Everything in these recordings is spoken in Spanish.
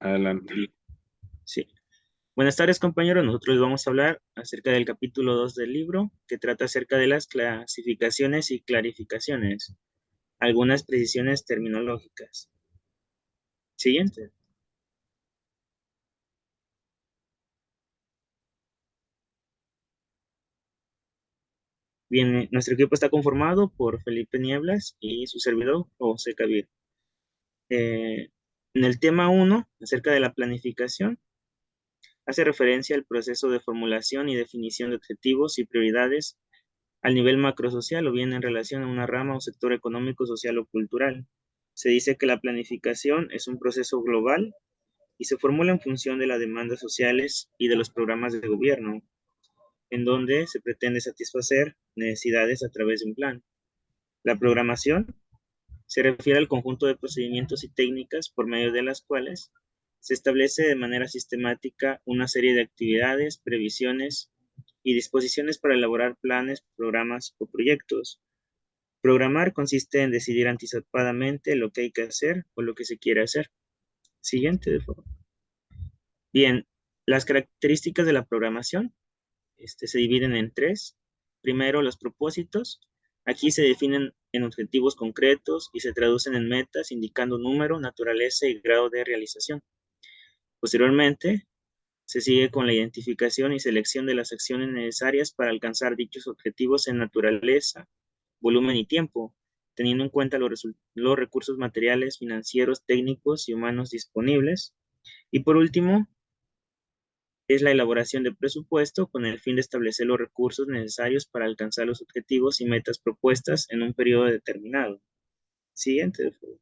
Adelante. Sí. Buenas tardes, compañeros. Nosotros les vamos a hablar acerca del capítulo 2 del libro, que trata acerca de las clasificaciones y clarificaciones, algunas precisiones terminológicas. Siguiente. Bien, nuestro equipo está conformado por Felipe Nieblas y su servidor, José Cabir. En el tema 1, acerca de la planificación, hace referencia al proceso de formulación y definición de objetivos y prioridades al nivel macrosocial o bien en relación a una rama o sector económico, social o cultural. Se dice que la planificación es un proceso global y se formula en función de las demandas sociales y de los programas de gobierno, en donde se pretende satisfacer necesidades a través de un plan. La programación se refiere al conjunto de procedimientos y técnicas por medio de las cuales se establece de manera sistemática una serie de actividades, previsiones y disposiciones para elaborar planes, programas o proyectos. Programar consiste en decidir anticipadamente lo que hay que hacer o lo que se quiere hacer. Siguiente, de favor. Bien, las características de la programación se dividen en tres. Primero, los propósitos. Aquí se definen en objetivos concretos y se traducen en metas indicando número, naturaleza y grado de realización. Posteriormente, se sigue con la identificación y selección de las acciones necesarias para alcanzar dichos objetivos en naturaleza, volumen y tiempo, teniendo en cuenta los recursos materiales, financieros, técnicos y humanos disponibles. Y por último, es la elaboración de presupuesto con el fin de establecer los recursos necesarios para alcanzar los objetivos y metas propuestas en un periodo determinado. Siguiente, por favor.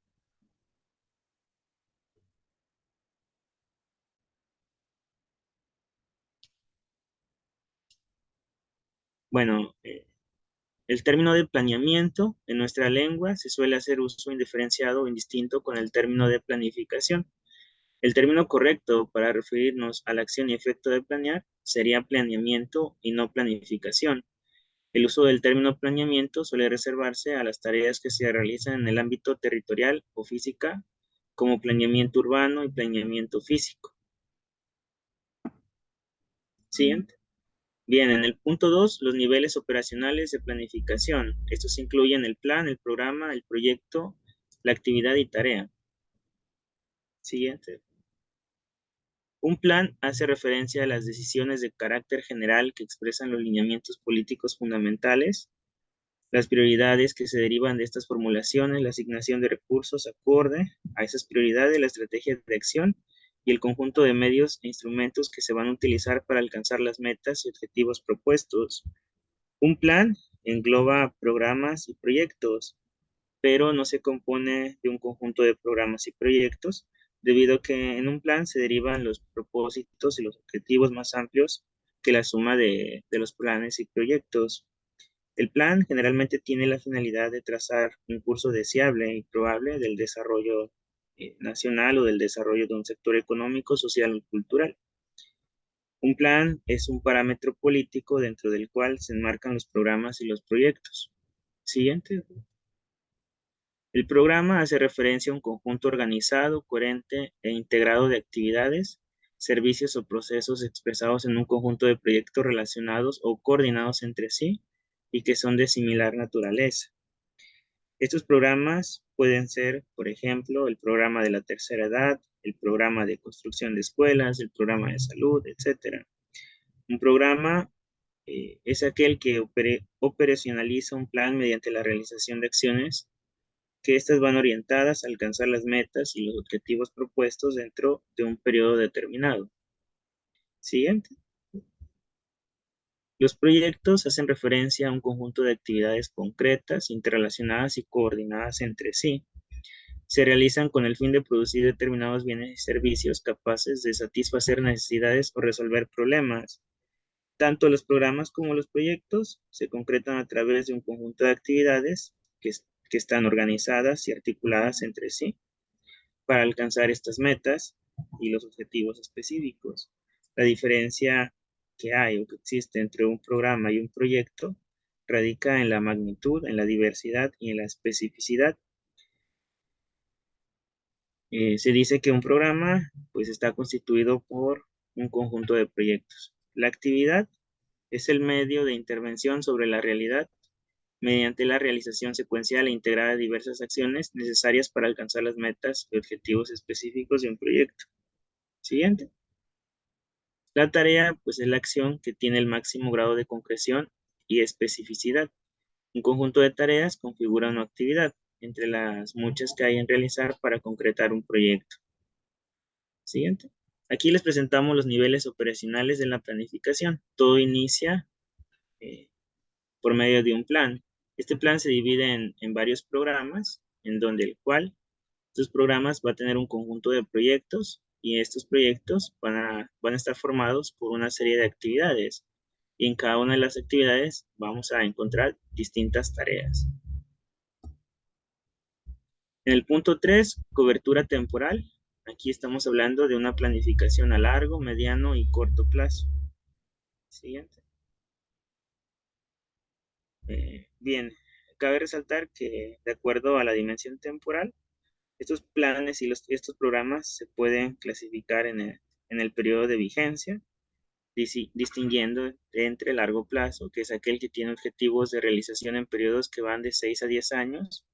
Bueno, el término de planeamiento en nuestra lengua se suele hacer uso indiferenciado o indistinto con el término de planificación. El término correcto para referirnos a la acción y efecto de planear sería planeamiento y no planificación. El uso del término planeamiento suele reservarse a las tareas que se realizan en el ámbito territorial o física, como planeamiento urbano y planeamiento físico. Siguiente. Bien, en el punto 2, los niveles operacionales de planificación. Estos incluyen el plan, el programa, el proyecto, la actividad y tarea. Siguiente. Un plan hace referencia a las decisiones de carácter general que expresan los lineamientos políticos fundamentales, las prioridades que se derivan de estas formulaciones, la asignación de recursos acorde a esas prioridades, la estrategia de acción y el conjunto de medios e instrumentos que se van a utilizar para alcanzar las metas y objetivos propuestos. Un plan engloba programas y proyectos, pero no se compone de un conjunto de programas y proyectos, debido a que en un plan se derivan los propósitos y los objetivos más amplios que la suma de los planes y proyectos. El plan generalmente tiene la finalidad de trazar un curso deseable y probable del desarrollo nacional o del desarrollo de un sector económico, social o cultural. Un plan es un parámetro político dentro del cual se enmarcan los programas y los proyectos. Siguiente. El programa hace referencia a un conjunto organizado, coherente e integrado de actividades, servicios o procesos expresados en un conjunto de proyectos relacionados o coordinados entre sí y que son de similar naturaleza. Estos programas pueden ser, por ejemplo, el programa de la tercera edad, el programa de construcción de escuelas, el programa de salud, etc. Un programa es aquel que operacionaliza un plan mediante la realización de acciones que éstas van orientadas a alcanzar las metas y los objetivos propuestos dentro de un periodo determinado. Siguiente. Los proyectos hacen referencia a un conjunto de actividades concretas, interrelacionadas y coordinadas entre sí. Se realizan con el fin de producir determinados bienes y servicios capaces de satisfacer necesidades o resolver problemas. Tanto los programas como los proyectos se concretan a través de un conjunto de actividades que están organizadas y articuladas entre sí para alcanzar estas metas y los objetivos específicos. La diferencia que hay o que existe entre un programa y un proyecto radica en la magnitud, en la diversidad y en la especificidad. Se dice que un programa pues está constituido por un conjunto de proyectos. La actividad es el medio de intervención sobre la realidad mediante la realización secuencial e integrada de diversas acciones necesarias para alcanzar las metas y objetivos específicos de un proyecto. Siguiente. La tarea pues es la acción que tiene el máximo grado de concreción y especificidad. Un conjunto de tareas configura una actividad entre las muchas que hay en realizar para concretar un proyecto. Siguiente. Aquí les presentamos los niveles operacionales de la planificación. Todo inicia eh, por medio de un plan. Este plan se divide en varios programas, en donde el cual estos programas va a tener un conjunto de proyectos y estos proyectos van a estar formados por una serie de actividades. Y en cada una de las actividades vamos a encontrar distintas tareas. En el punto 3, cobertura temporal. Aquí estamos hablando de una planificación a largo, mediano y corto plazo. Siguiente. Bien, cabe resaltar que de acuerdo a la dimensión temporal, estos planes y estos programas se pueden clasificar en el periodo de vigencia, distinguiendo entre largo plazo, que es aquel que tiene objetivos de realización en periodos que van de 6 a 10 años.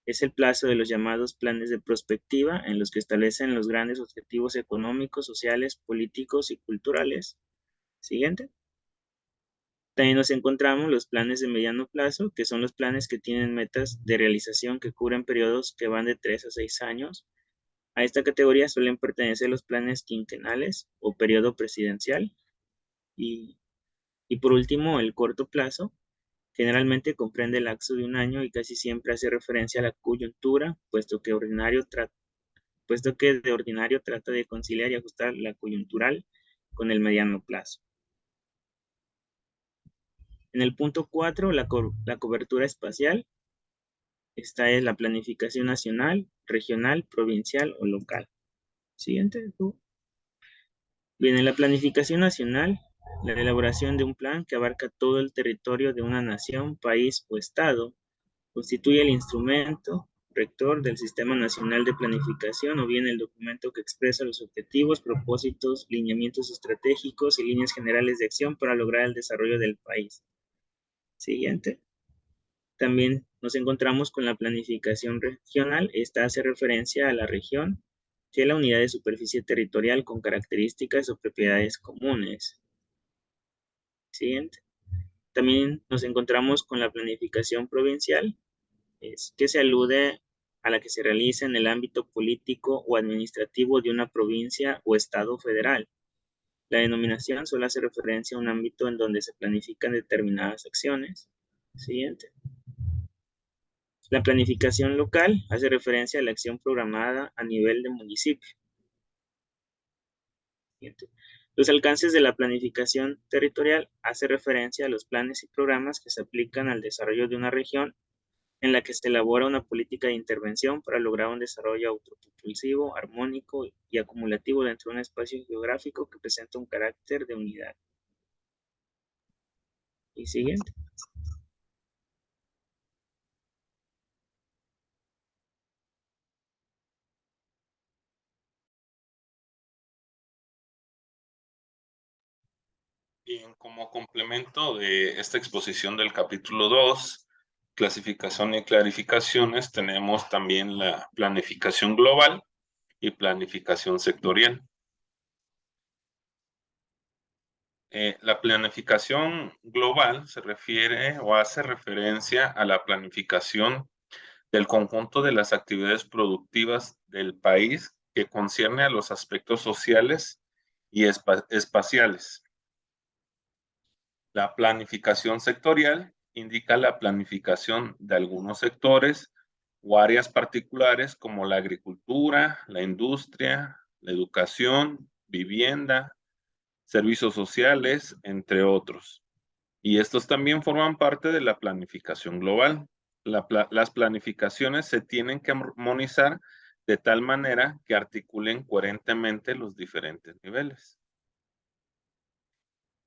Es el plazo de los llamados planes de prospectiva, en los que establecen los grandes objetivos económicos, sociales, políticos y culturales. Siguiente. También nos encontramos los planes de mediano plazo, que son los planes que tienen metas de realización que cubren periodos que van de 3 a 6 años. A esta categoría suelen pertenecer los planes quinquenales o periodo presidencial. Y, y por último, el corto plazo, generalmente comprende el lapso de un año y casi siempre hace referencia a la coyuntura, puesto que de ordinario trata de conciliar y ajustar la coyuntural con el mediano plazo. En el punto 4, la cobertura espacial. Esta es la planificación nacional, regional, provincial o local. Siguiente. Bien, en la planificación nacional, la elaboración de un plan que abarca todo el territorio de una nación, país o estado, constituye el instrumento rector del Sistema Nacional de Planificación o bien el documento que expresa los objetivos, propósitos, lineamientos estratégicos y líneas generales de acción para lograr el desarrollo del país. Siguiente. También nos encontramos con la planificación regional. Esta hace referencia a la región, que es la unidad de superficie territorial con características o propiedades comunes. Siguiente. También nos encontramos con la planificación provincial, que se alude a la que se realiza en el ámbito político o administrativo de una provincia o estado federal. La denominación solo hace referencia a un ámbito en donde se planifican determinadas acciones. Siguiente. La planificación local hace referencia a la acción programada a nivel de municipio. Siguiente. Los alcances de la planificación territorial hace referencia a los planes y programas que se aplican al desarrollo de una región en la que se elabora una política de intervención para lograr un desarrollo autopropulsivo, armónico y acumulativo dentro de un espacio geográfico que presenta un carácter de unidad. Y siguiente. Bien, como complemento de esta exposición del capítulo 2, clasificación y clarificaciones, tenemos también la planificación global y planificación sectorial. La planificación global se refiere o hace referencia a la planificación del conjunto de las actividades productivas del país que concierne a los aspectos sociales y espaciales. La planificación sectorial indica la planificación de algunos sectores o áreas particulares como la agricultura, la industria, la educación, vivienda, servicios sociales, entre otros. Y estos también forman parte de la planificación global. Las planificaciones se tienen que armonizar de tal manera que articulen coherentemente los diferentes niveles.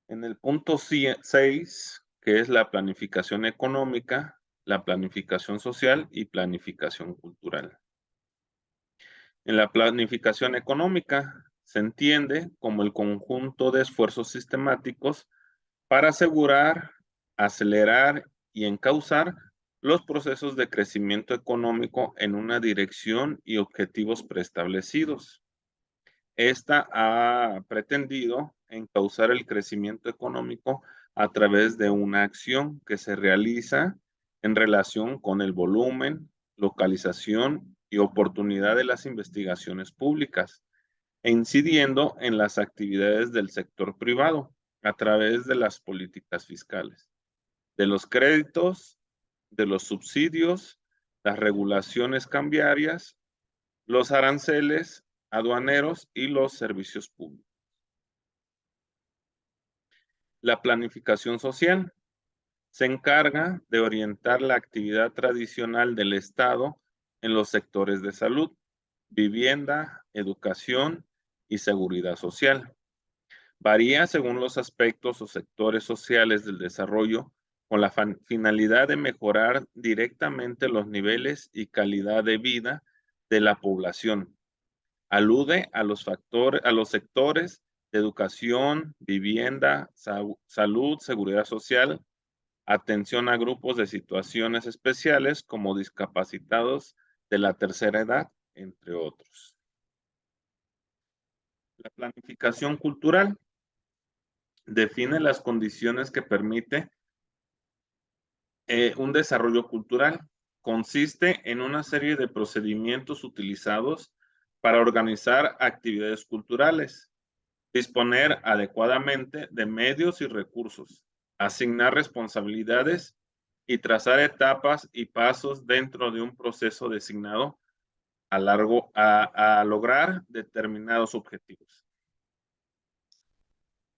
En el punto 6, que es la planificación económica, la planificación social y planificación cultural. En la planificación económica se entiende como el conjunto de esfuerzos sistemáticos para asegurar, acelerar y encauzar los procesos de crecimiento económico en una dirección y objetivos preestablecidos. Esta ha pretendido encauzar el crecimiento económico a través de una acción que se realiza en relación con el volumen, localización y oportunidad de las investigaciones públicas, e incidiendo en las actividades del sector privado a través de las políticas fiscales, de los créditos, de los subsidios, las regulaciones cambiarias, los aranceles aduaneros y los servicios públicos. La planificación social se encarga de orientar la actividad tradicional del Estado en los sectores de salud, vivienda, educación y seguridad social. Varía según los aspectos o sectores sociales del desarrollo con la finalidad de mejorar directamente los niveles y calidad de vida de la población. Alude a los sectores de educación, vivienda, salud, seguridad social, atención a grupos de situaciones especiales como discapacitados de la tercera edad, entre otros. La planificación cultural define las condiciones que permite un desarrollo cultural. Consiste en una serie de procedimientos utilizados para organizar actividades culturales, disponer adecuadamente de medios y recursos, asignar responsabilidades y trazar etapas y pasos dentro de un proceso designado a lograr determinados objetivos.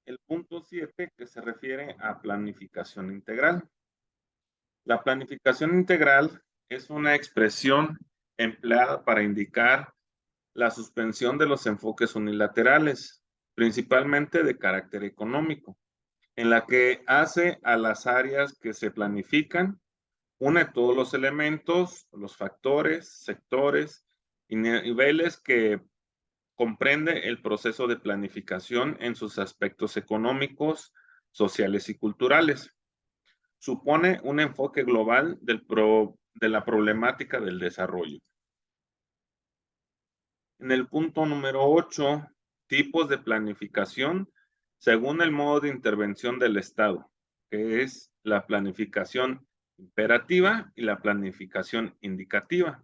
El punto 7, que se refiere a planificación integral. La planificación integral es una expresión empleada para indicar la suspensión de los enfoques unilaterales, principalmente de carácter económico, en la que hace a las áreas que se planifican, une todos los elementos, los factores, sectores y niveles que comprende el proceso de planificación en sus aspectos económicos, sociales y culturales. Supone un enfoque global de la problemática del desarrollo. En el punto número 8, tipos de planificación según el modo de intervención del Estado, que es la planificación imperativa y la planificación indicativa.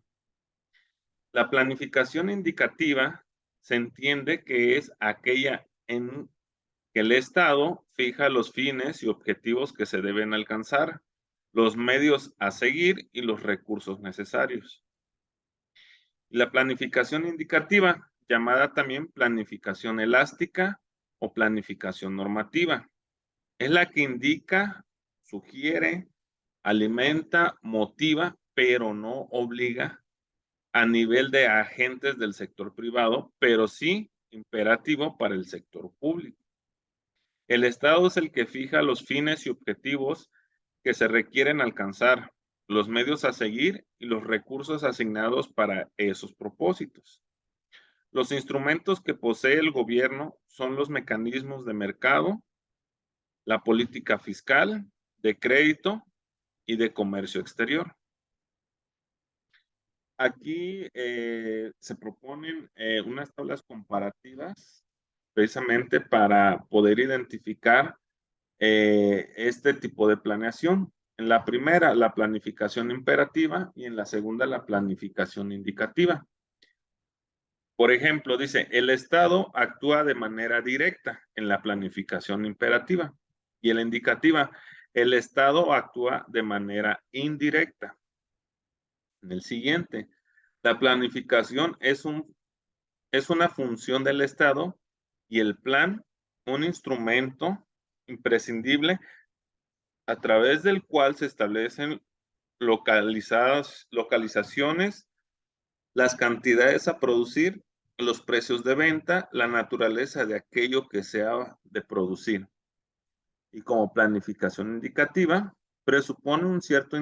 La planificación indicativa se entiende que es aquella en que el Estado fija los fines y objetivos que se deben alcanzar, los medios a seguir y los recursos necesarios. La planificación indicativa, llamada también planificación elástica o planificación normativa, es la que indica, sugiere, alimenta, motiva, pero no obliga a nivel de agentes del sector privado, pero sí imperativo para el sector público. El Estado es el que fija los fines y objetivos que se requieren alcanzar, los medios a seguir y los recursos asignados para esos propósitos. Los instrumentos que posee el gobierno son los mecanismos de mercado, la política fiscal, de crédito y de comercio exterior. Aquí se proponen unas tablas comparativas precisamente para poder identificar este tipo de planeación. En la primera, la planificación imperativa y en la segunda, la planificación indicativa. Por ejemplo, dice, el Estado actúa de manera directa en la planificación imperativa y en la indicativa, el Estado actúa de manera indirecta. En el siguiente, la planificación es una función del Estado y el plan un instrumento imprescindible a través del cual se establecen localizaciones, las cantidades a producir, los precios de venta, la naturaleza de aquello que se ha de producir. Y como planificación indicativa, presupone un cierto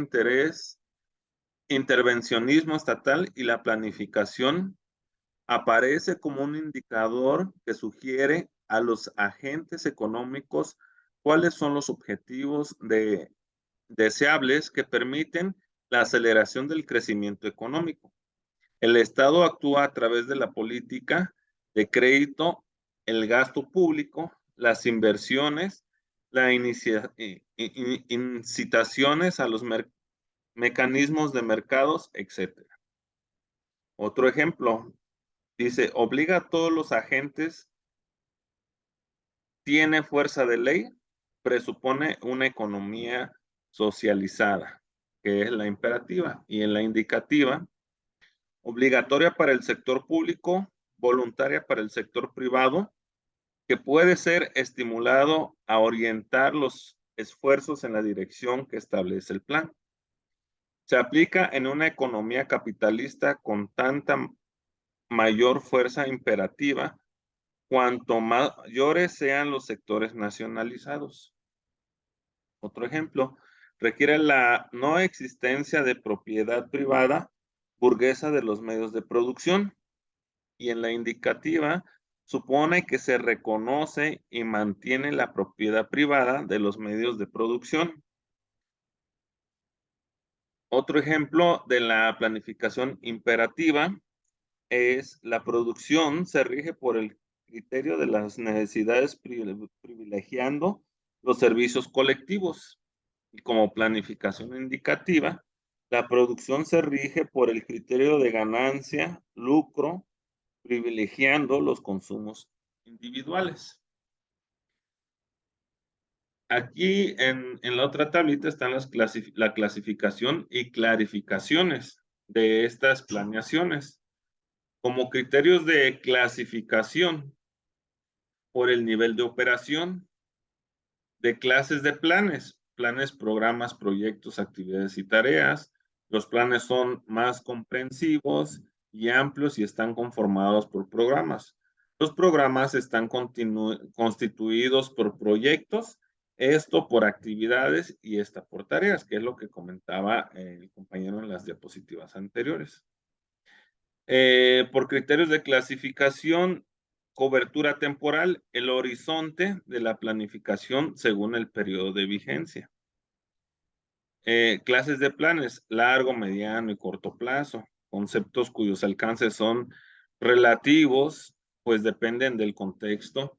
intervencionismo estatal y la planificación Aparece como un indicador que sugiere a los agentes económicos cuáles son los objetivos deseables que permiten la aceleración del crecimiento económico. El Estado actúa a través de la política de crédito, el gasto público, las inversiones, las incitaciones a los mecanismos de mercados, etcétera. Otro ejemplo, dice, obliga a todos los agentes, tiene fuerza de ley, presupone una economía socializada, que es la imperativa, y en la indicativa, obligatoria para el sector público, voluntaria para el sector privado, que puede ser estimulado a orientar los esfuerzos en la dirección que establece el plan. Se aplica en una economía capitalista con tanta mayor fuerza imperativa cuanto mayores sean los sectores nacionalizados. Otro ejemplo, requiere la no existencia de propiedad privada burguesa de los medios de producción, y en la indicativa supone que se reconoce y mantiene la propiedad privada de los medios de producción. Otro ejemplo de la planificación imperativa es la producción se rige por el criterio de las necesidades privilegiando los servicios colectivos. Y como planificación indicativa, la producción se rige por el criterio de ganancia, lucro, privilegiando los consumos individuales. Aquí en la otra tablita están la clasificación y clarificaciones de estas planeaciones. Como criterios de clasificación por el nivel de operación, de clases de planes, planes, programas, proyectos, actividades y tareas. Los planes son más comprensivos y amplios y están conformados por programas. Los programas están constituidos por proyectos, esto por actividades y esta por tareas, que es lo que comentaba el compañero en las diapositivas anteriores. Por criterios de clasificación, cobertura temporal, el horizonte de la planificación según el periodo de vigencia. Clases de planes, largo, mediano y corto plazo, conceptos cuyos alcances son relativos, pues dependen del contexto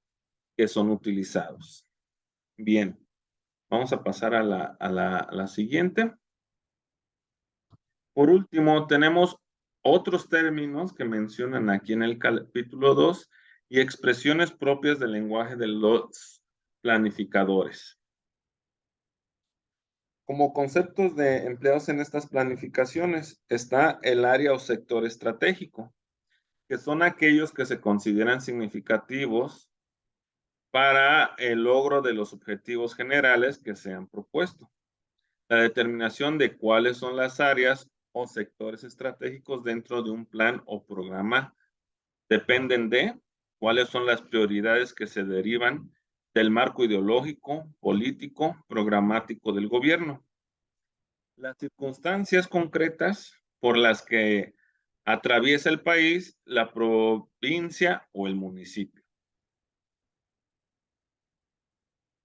que son utilizados. Bien, vamos a pasar a la siguiente. Por último, tenemos otros términos que mencionan aquí en el capítulo 2 y expresiones propias del lenguaje de los planificadores. Como conceptos de empleados en estas planificaciones está el área o sector estratégico, que son aquellos que se consideran significativos para el logro de los objetivos generales que se han propuesto. La determinación de cuáles son las áreas o sectores estratégicos dentro de un plan o programa dependen de cuáles son las prioridades que se derivan del marco ideológico, político, programático del gobierno. Las circunstancias concretas por las que atraviesa el país, la provincia o el municipio.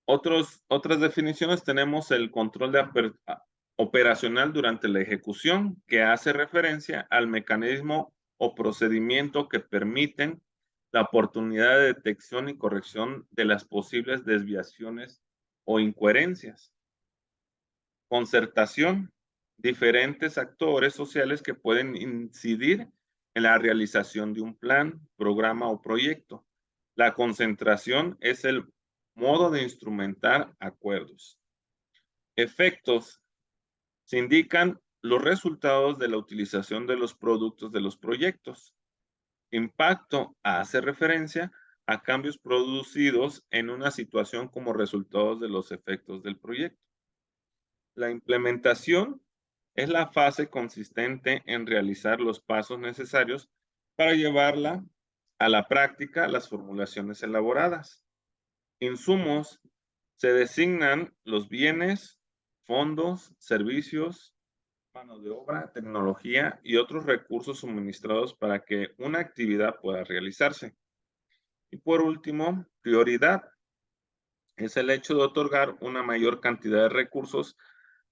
Otras definiciones tenemos el control operacional durante la ejecución, que hace referencia al mecanismo o procedimiento que permiten la oportunidad de detección y corrección de las posibles desviaciones o incoherencias. Concertación, diferentes actores sociales que pueden incidir en la realización de un plan, programa o proyecto. La concentración es el modo de instrumentar acuerdos. Efectos. Se indican los resultados de la utilización de los productos de los proyectos. Impacto hace referencia a cambios producidos en una situación como resultados de los efectos del proyecto. La implementación es la fase consistente en realizar los pasos necesarios para llevarla a la práctica las formulaciones elaboradas. Insumos, se designan los bienes, fondos, servicios mano de obra, tecnología y otros recursos suministrados para que una actividad pueda realizarse. Y por último, prioridad es el hecho de otorgar una mayor cantidad de recursos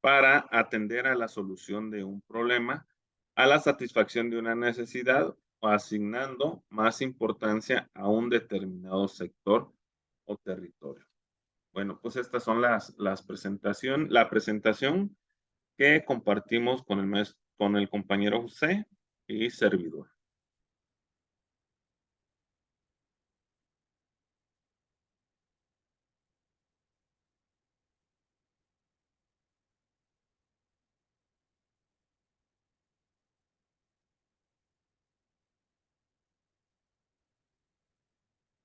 para atender a la solución de un problema, a la satisfacción de una necesidad o asignando más importancia a un determinado sector o territorio. Bueno, pues estas son la presentación que compartimos con el compañero José y servidor.